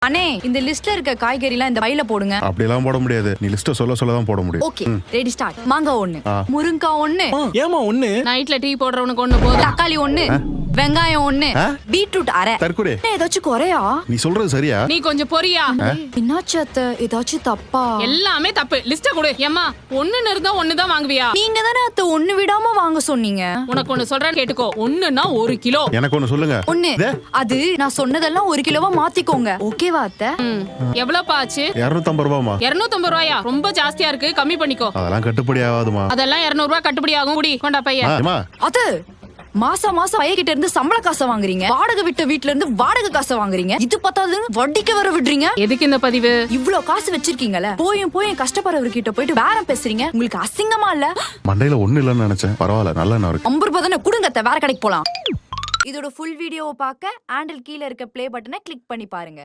அண்ணே இந்த லிஸ்ட்ல இருக்க காய்கறி எல்லாம் இந்த பையில போடுங்க. அப்படி எல்லாம் போட முடியாது. நீ லிஸ்ட் சொல்ல தான் போட முடியும். Okay ready start. மாங்காய் 1, முருங்காய் 1, ஏமா 1 நைட்ல டீ போடுறவனுக்கு 1 போதும். தக்காளி 1, வெங்காயம் 1, பீட்ரூட் அரை. தற்கொலை ஏதாச்சும் குறையா? நீ சொல்றது சரியா? நீ கொஞ்சம் பொரியா. என்னாச்சு அத்தை? ஏதாச்சும் தப்பா? எல்லாமே தப்பு. லிஸ்ட கொடு. ஏம்மா 1ன்னு இருந்தா 1 தான் வாங்குவியா? நீங்க தானே அத்தை 1 விடாம வாங்க சொன்னீங்க. உனக்கு ஒண்ணு சொல்றேன்னு கேட்டுக்கோ. 1ன்னா 1 கிலோ. எனக்கு ஒண்ணு சொல்லுங்க. 1 அது நான் சொன்னதெல்லாம் 1 கிலோவா மாத்திக்கோங்க. ஓகேவா அத்தை? எவ்வளவுப்பா ஆச்சு? 250 ரூபாமா? 250 ரூபாயா? ரொம்ப ஜாஸ்தியா இருக்கு, கம்மி பண்ணிக்கோ. அதெல்லாம் கட்டுப்படி ஆகாதுமா. அதெல்லாம் 200 ரூபாய் கட்டுப்படி ஆகும். குடி கொண்டா பையன். அது மாசம் பையகிட்ட இருந்து சம்பள காசை வாங்குறீங்க, வாடகை விட்ட வீட்ல இருந்து வாடகை காசை வாங்குறீங்க, இது பத்தாது வட்டிக்கு வர விடுறீங்க. எதுக்கு இந்த பதிவு? இவ்ளோ காசு வச்சிருக்கீங்கல்ல, போயும் கஷ்டப்படுறவர்கிட்ட போயிட்டு பேரம் பேசுறீங்க. உங்களுக்கு அசிங்கமா இல்ல? மண்டையில ஒண்ணு இல்லன்னு நினைச்சேன். பரவாயில்ல, நல்ல என்ன இருக்கு. 50 ரூபாய் தானே கொடுங்க, வேற கடைக்கு போலாம். இதோட ஃபுல் வீடியோவை பார்க்க ஹேண்டில் கீழ இருக்க ப்ளே பட்டனை கிளிக் பண்ணி பாருங்க.